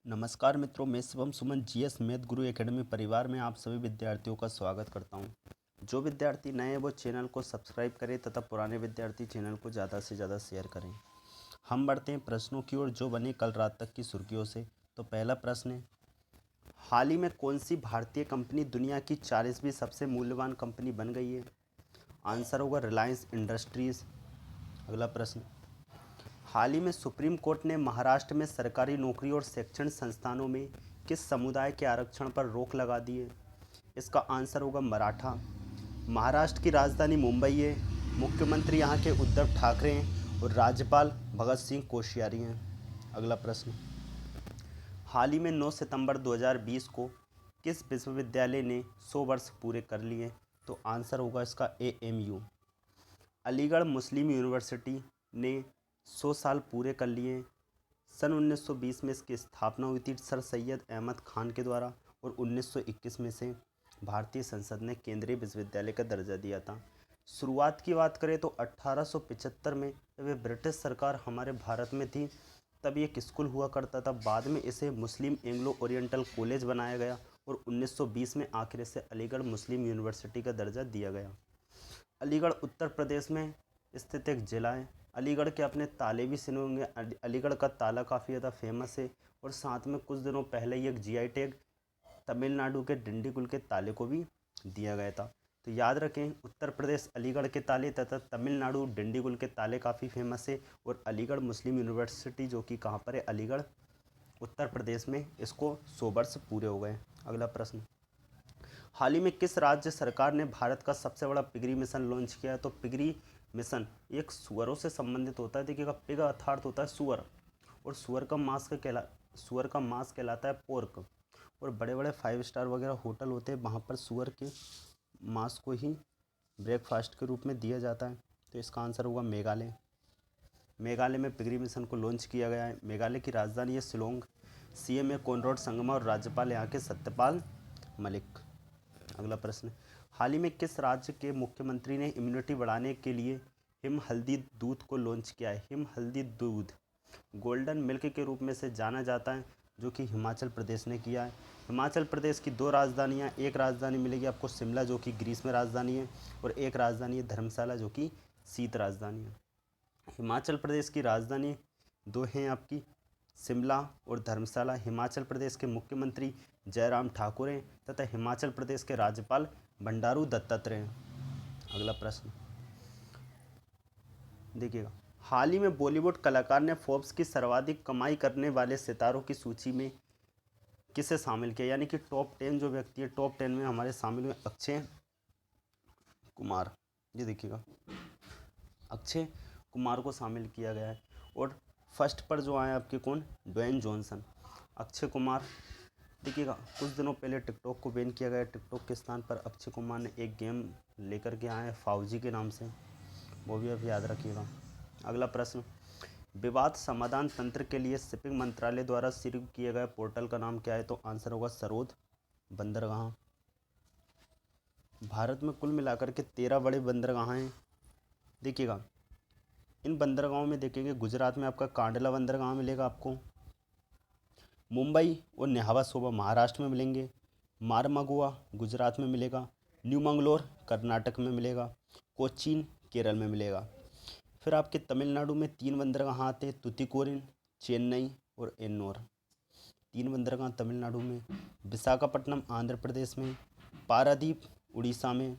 नमस्कार मित्रों, मैं शिवम सुमन जीएस मैथ गुरु एकेडमी परिवार में आप सभी विद्यार्थियों का स्वागत करता हूं। जो विद्यार्थी नए हैं वो चैनल को सब्सक्राइब करें तथा पुराने विद्यार्थी चैनल को ज़्यादा से ज़्यादा शेयर करें। हम बढ़ते हैं प्रश्नों की ओर जो बने कल रात तक की सुर्खियों से। तो पहला प्रश्न है, हाल ही में कौन सी भारतीय कंपनी दुनिया की 40वीं सबसे मूल्यवान कंपनी बन गई है? आंसर होगा रिलायंस इंडस्ट्रीज़। अगला प्रश्न, हाल ही में सुप्रीम कोर्ट ने महाराष्ट्र में सरकारी नौकरी और शैक्षणिक संस्थानों में किस समुदाय के आरक्षण पर रोक लगा दी है? इसका आंसर होगा मराठा। महाराष्ट्र की राजधानी मुंबई है। मुख्यमंत्री यहाँ के उद्धव ठाकरे हैं और राज्यपाल भगत सिंह कोश्यारी हैं। अगला प्रश्न, हाल ही में 9 सितंबर 2020 को किस विश्वविद्यालय ने 100 वर्ष पूरे कर लिए? तो आंसर होगा इसका AMU। अलीगढ़ मुस्लिम यूनिवर्सिटी ने 100 साल पूरे कर लिए। सन 1920 में इसकी स्थापना हुई थी सर सैयद अहमद खान के द्वारा और 1921 में से भारतीय संसद ने केंद्रीय विश्वविद्यालय का दर्जा दिया था। शुरुआत की बात करें तो 1875 में जब ये ब्रिटिश सरकार हमारे भारत में थी तब ये एक स्कूल हुआ करता था। बाद में इसे मुस्लिम एंग्लो ओरिएंटल कॉलेज बनाया गया और 1920 में आखिर इसे अलीगढ़ मुस्लिम यूनिवर्सिटी का दर्जा दिया गया। अलीगढ़ उत्तर प्रदेश में स्थित एक ज़िला है। अलीगढ़ के अपने ताले भी सुने होंगे। अलीगढ़ का ताला काफ़ी ज़्यादा फेमस है और साथ में कुछ दिनों पहले ही एक GI टैग तमिलनाडु के डिंडीगुल के ताले को भी दिया गया था। तो याद रखें, उत्तर प्रदेश अलीगढ़ के ताले तथा तमिलनाडु डिंडीगुल के ताले काफ़ी फेमस है और अलीगढ़ मुस्लिम यूनिवर्सिटी जो कि कहाँ पर है, अलीगढ़ उत्तर प्रदेश में, इसको 100 वर्ष पूरे हो गए। अगला प्रश्न, हाल ही में किस राज्य सरकार ने भारत का सबसे बड़ा पिगरी मिशन लॉन्च किया है? तो पिगरी मिशन एक सुअरों से संबंधित होता है। देखिएगा, पिग अर्थात होता है सुअर और सुअर का मांस कहलाता है पोर्क। और बड़े बड़े 5 स्टार वगैरह होटल होते हैं, वहाँ पर सुअर के मांस को ही ब्रेकफास्ट के रूप में दिया जाता है। तो इसका आंसर होगा मेघालय। मेघालय में पिगरी मिशन को लॉन्च किया गया है। मेघालय की राजधानी है शिलोंग। CM है कॉनराड संगमा और राज्यपाल यहाँ के सत्यपाल मलिक। अगला प्रश्न, हाल ही में किस राज्य के मुख्यमंत्री ने इम्यूनिटी बढ़ाने के लिए हिम हल्दी दूध को लॉन्च किया है? हिम हल्दी दूध गोल्डन मिल्क के रूप में से जाना जाता है, जो कि हिमाचल प्रदेश ने किया है। हिमाचल प्रदेश की 2 राजधानियाँ, एक राजधानी मिलेगी आपको शिमला जो कि ग्रीस में राजधानी है और एक राजधानी है धर्मशाला जो कि शीत राजधानी है। हिमाचल प्रदेश की राजधानी 2 हैं आपकी, शिमला और धर्मशाला। हिमाचल प्रदेश के मुख्यमंत्री जयराम ठाकुर हैं तथा हिमाचल प्रदेश के राज्यपाल बंडारू दत्तात्रेय हैं। अगला प्रश्न देखिएगा, हाल ही में बॉलीवुड कलाकार ने फोर्ब्स की सर्वाधिक कमाई करने वाले सितारों की सूची में किसे शामिल किया? यानी कि टॉप 10 जो व्यक्ति है, टॉप 10 में हमारे शामिल हुए अक्षय कुमार। ये देखिएगा, अक्षय कुमार को शामिल किया गया है। और फर्स्ट पर जो आए आपके कौन, ड्वेन जॉनसन। अक्षय कुमार, देखिएगा कुछ दिनों पहले टिकटॉक को बैन किया गया। टिकटॉक के स्थान पर अक्षय कुमार ने एक गेम लेकर के आए हैं फाउजी के नाम से, वो भी अब याद रखिएगा। अगला प्रश्न, विवाद समाधान तंत्र के लिए शिपिंग मंत्रालय द्वारा शुरू किए गए पोर्टल का नाम क्या है? तो आंसर होगा सरोद बंदरगाह। भारत में कुल मिलाकर के 13 बड़े बंदरगाह हैं। देखिएगा, इन बंदरगाहों में देखेंगे गुजरात में आपका कांडला बंदरगाह मिलेगा आपको, मुंबई और न्यावा सोबा महाराष्ट्र में मिलेंगे, मारमागुआ गुजरात में मिलेगा, न्यू मंगलोर कर्नाटक में मिलेगा, कोचीन केरल में मिलेगा। फिर आपके तमिलनाडु में 3 बंदरगाह आते हैं, तुतिकोरिन, चेन्नई और एन्नोर। 3 बंदरगाह तमिलनाडु में, विशाखापट्टनम आंध्र प्रदेश में, पारादीप उड़ीसा में,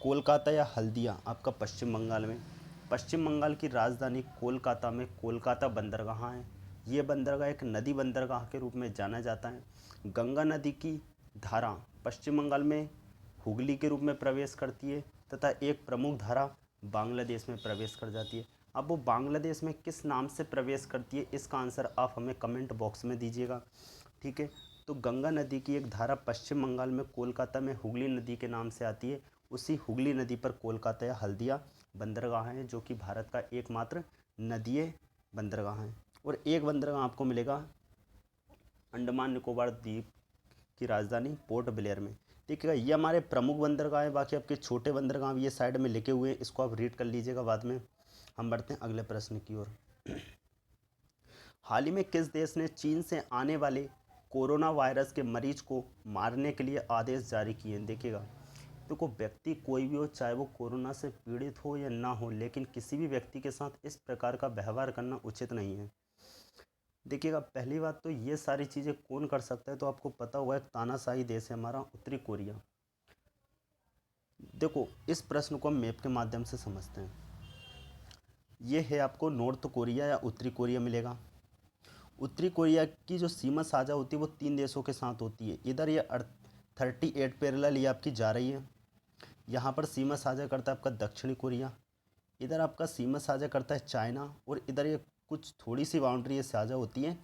कोलकाता या हल्दिया आपका पश्चिम बंगाल में। पश्चिम बंगाल की राजधानी कोलकाता में कोलकाता बंदरगाह है। ये बंदरगाह एक नदी बंदरगाह के रूप में जाना जाता है। गंगा नदी की धारा पश्चिम बंगाल में हुगली के रूप में प्रवेश करती है तथा एक प्रमुख धारा बांग्लादेश में प्रवेश कर जाती है। अब वो बांग्लादेश में किस नाम से प्रवेश करती है, इसका आंसर आप हमें कमेंट बॉक्स में दीजिएगा, ठीक है। तो गंगा नदी की एक धारा पश्चिम बंगाल में कोलकाता में हुगली नदी के नाम से आती है। उसी हुगली नदी पर कोलकाता या हल्दिया बंदरगाह है, जो कि भारत का एकमात्र नदीय बंदरगाह है। और एक बंदरगाह आपको मिलेगा अंडमान निकोबार द्वीप की राजधानी पोर्ट ब्लेयर में। ठीक है, ये हमारे प्रमुख बंदरगाह है। बाकी आपके छोटे बंदरगाह ये साइड में लिखे हुए हैं, इसको आप रीड कर लीजिएगा बाद में। हम बढ़ते हैं अगले प्रश्न की ओर। हाल ही में किस देश ने चीन से आने वाले कोरोना वायरस के मरीज को मारने के लिए आदेश जारी किए हैं। देखिएगा, देखो व्यक्ति कोई भी हो, चाहे वो कोरोना से पीड़ित हो या ना हो, लेकिन किसी भी व्यक्ति के साथ इस प्रकार का व्यवहार करना उचित नहीं है। देखिएगा, पहली बात तो ये सारी चीज़ें कौन कर सकता है, तो आपको पता होगा एक तानाशाही देश है हमारा उत्तरी कोरिया। देखो, इस प्रश्न को हम मैप के माध्यम से समझते हैं। ये है आपको नॉर्थ कोरिया या उत्तरी कोरिया मिलेगा। उत्तरी कोरिया की जो सीमा साझा होती है वो 3 देशों के साथ होती है। इधर ये 38 पैरेलल ये आपकी जा रही है। यहाँ पर सीमा साझा करता है आपका दक्षिणी कोरिया, इधर आपका सीमा साझा करता है चाइना, और इधर ये कुछ थोड़ी सी बाउंड्री ये साझा होती है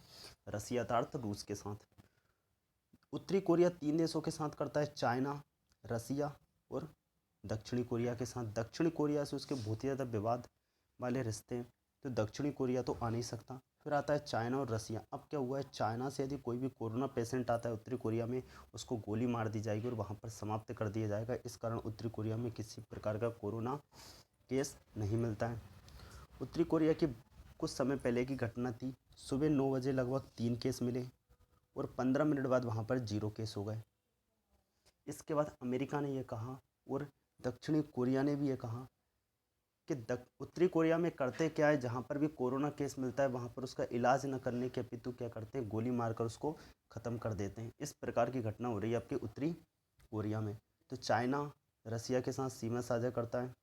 रसिया अर्थात रूस के साथ। उत्तरी कोरिया 3 देशों के साथ करता है, चाइना, रसिया और दक्षिणी कोरिया के साथ। दक्षिणी कोरिया से उसके बहुत ही ज़्यादा विवाद वाले रिश्ते हैं, तो दक्षिणी कोरिया तो आ नहीं सकता। फिर आता है चाइना और रसिया। अब क्या हुआ है, चाइना से यदि कोई भी कोरोना पेशेंट आता है उत्तरी कोरिया में, उसको गोली मार दी जाएगी और वहाँ पर समाप्त कर दिया जाएगा। इस कारण उत्तरी कोरिया में किसी प्रकार का कोरोना केस नहीं मिलता है। उत्तरी कोरिया की कुछ समय पहले की घटना थी, सुबह 9 बजे लगभग 3 केस मिले और 15 मिनट बाद वहाँ पर 0 केस हो गए। इसके बाद अमेरिका ने यह कहा और दक्षिणी कोरिया ने भी ये कहा कि उत्तरी कोरिया में करते क्या है, जहाँ पर भी कोरोना केस मिलता है वहाँ पर उसका इलाज न करने के अपितु क्या करते हैं, गोली मारकर उसको ख़त्म कर देते हैं। इस प्रकार की घटना हो रही है आपके उत्तरी कोरिया में। तो चाइना रसिया के साथ सीमा साझा करता है।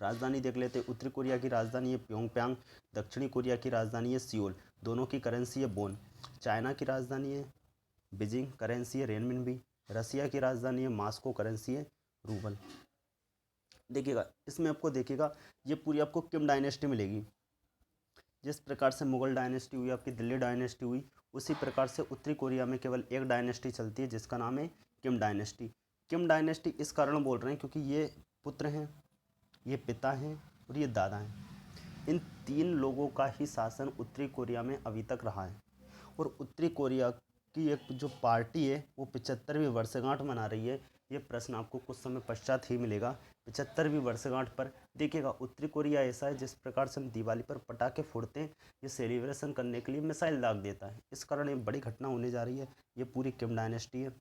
राजधानी देख लेते हैं, उत्तरी कोरिया की राजधानी है प्योंगयांग, दक्षिणी कोरिया की राजधानी है सियोल, दोनों की करेंसी है वॉन। चाइना की राजधानी है बीजिंग, करेंसी है रेनमिनबी। रसिया की राजधानी है मॉस्को, करेंसी है रूबल। देखिएगा, इसमें आपको देखिएगा ये पूरी आपको किम डायनेस्टी मिलेगी। जिस प्रकार से मुगल डायनेस्टी हुई, आपकी दिल्ली डायनेस्टी हुई, उसी प्रकार से उत्तरी कोरिया में केवल एक डायनेस्टी चलती है जिसका नाम है किम डायनेस्टी। किम डायनेस्टी इस कारण बोल रहे हैं क्योंकि ये पुत्र हैं, ये पिता हैं और ये दादा हैं। इन 3 लोगों का ही शासन उत्तरी कोरिया में अभी तक रहा है। और उत्तरी कोरिया की एक जो पार्टी है वो 75वीं वर्षगांठ मना रही है। ये प्रश्न आपको कुछ समय पश्चात ही मिलेगा। 75वीं वर्षगांठ पर देखिएगा, उत्तरी कोरिया ऐसा है जिस प्रकार से हम दिवाली पर पटाखे फोड़ते हैं, ये सेलिब्रेशन करने के लिए मिसाइल दाग देता है। इस कारण ये बड़ी घटना होने जा रही है। ये पूरी किम डायनेस्टी है।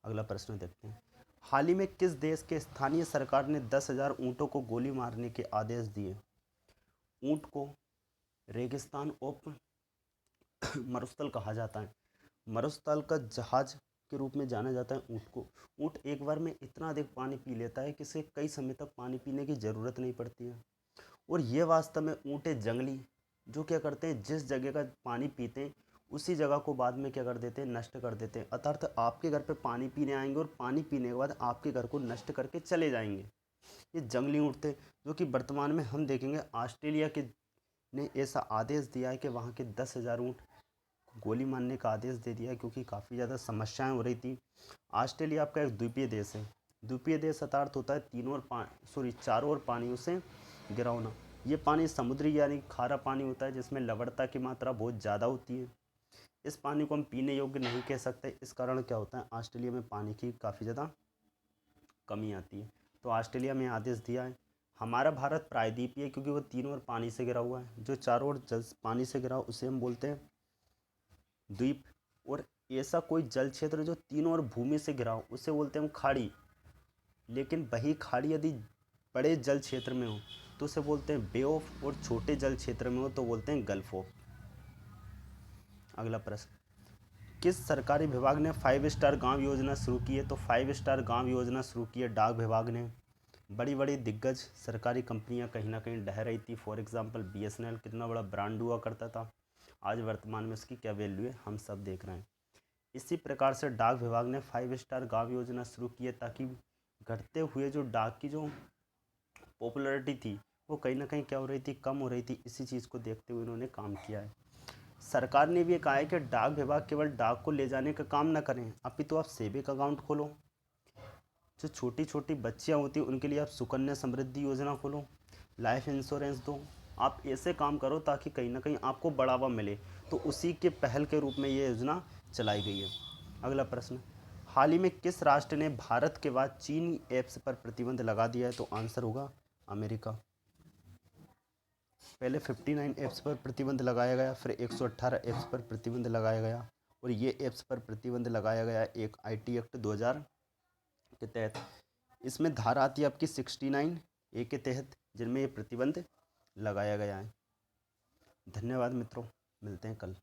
अगला प्रश्न देखते हैं, हाल ही में किस देश के स्थानीय सरकार ने 10,000 ऊँटों को गोली मारने के आदेश दिए। ऊँट को रेगिस्तान ऑफ मरुस्थल कहा जाता है। मरुस्थल का जहाज के रूप में जाना जाता है ऊँट को। ऊँट एक बार में इतना अधिक पानी पी लेता है कि इसे कई समय तक पानी पीने की ज़रूरत नहीं पड़ती है। और ये वास्तव में ऊँट है जंगली, जो क्या करते हैं, जिस जगह का पानी पीते हैं उसी जगह को बाद में क्या कर देते हैं, नष्ट कर देते हैं। अर्थात आपके घर पे पानी पीने आएंगे और पानी पीने के बाद आपके घर को नष्ट करके चले जाएंगे। ये जंगली ऊँट थे, जो कि वर्तमान में हम देखेंगे ऑस्ट्रेलिया के ने ऐसा आदेश दिया है कि वहाँ के 10,000 ऊँट गोली मारने का आदेश दे दिया है, क्योंकि काफ़ी ज़्यादा समस्याएं हो रही थी। ऑस्ट्रेलिया आपका एक द्वीपीय देश है। द्वीपीय देश अर्थात होता है चारों ओर पानियों से घिरा होना। ये पानी समुद्री यानी खारा पानी होता है जिसमें लवणता की मात्रा बहुत ज़्यादा होती है। इस पानी को हम पीने योग्य नहीं कह सकते। इस कारण क्या होता है, ऑस्ट्रेलिया में पानी की काफ़ी ज़्यादा कमी आती है। तो ऑस्ट्रेलिया में आदेश दिया है। हमारा भारत प्रायद्वीपीय है क्योंकि वो तीनों ओर पानी से घिरा हुआ है। जो चारों ओर पानी से घिरा उसे हम बोलते हैं द्वीप। और ऐसा कोई जल क्षेत्र जो तीनों ओर भूमि से घिरा हो उसे बोलते हैं हम खाड़ी। लेकिन वही खाड़ी यदि बड़े जल क्षेत्र में हो तो उसे बोलते हैं बे ऑफ, और छोटे जल क्षेत्र में हो तो बोलते हैं गल्फ ऑफ। अगला प्रश्न, किस सरकारी विभाग ने 5 स्टार गांव योजना शुरू की है। तो 5 स्टार गांव योजना शुरू की है डाक विभाग ने। बड़ी बड़ी दिग्गज सरकारी कंपनियां कहीं ना कहीं ढह रही थी। फॉर एग्जांपल BSNL कितना बड़ा ब्रांड हुआ करता था, आज वर्तमान में उसकी क्या वैल्यू है हम सब देख रहे हैं। इसी प्रकार से डाक विभाग ने 5 स्टार गांव योजना शुरू की है, ताकि घटते हुए जो डाक की जो पॉपुलैरिटी थी वो कहीं ना कहीं क्या हो रही थी, कम हो रही थी। इसी चीज़ को देखते हुए इन्होंने काम किया है। सरकार ने भी ये कहा है कि डाक विभाग केवल डाक को ले जाने का काम न करें, अपितु आप सेविंग अकाउंट खोलो। जो छोटी छोटी बच्चियाँ होती हैं उनके लिए आप सुकन्या समृद्धि योजना खोलो, लाइफ इंश्योरेंस दो। आप ऐसे काम करो ताकि कहीं ना कहीं आपको बढ़ावा मिले। तो उसी के पहल के रूप में ये योजना चलाई गई है। अगला प्रश्न, हाल ही में किस राष्ट्र ने भारत के बाद चीनी ऐप्स पर प्रतिबंध लगा दिया है। तो आंसर होगा अमेरिका। पहले 59 ऐप्स पर प्रतिबंध लगाया गया, फिर 118 ऐप्स पर प्रतिबंध लगाया गया, और ये ऐप्स पर प्रतिबंध लगाया गया है एक IT एक्ट 2000 के तहत। इसमें धारा आती है आपकी 69A के तहत, जिनमें ये प्रतिबंध लगाया गया है। धन्यवाद मित्रों, मिलते हैं कल।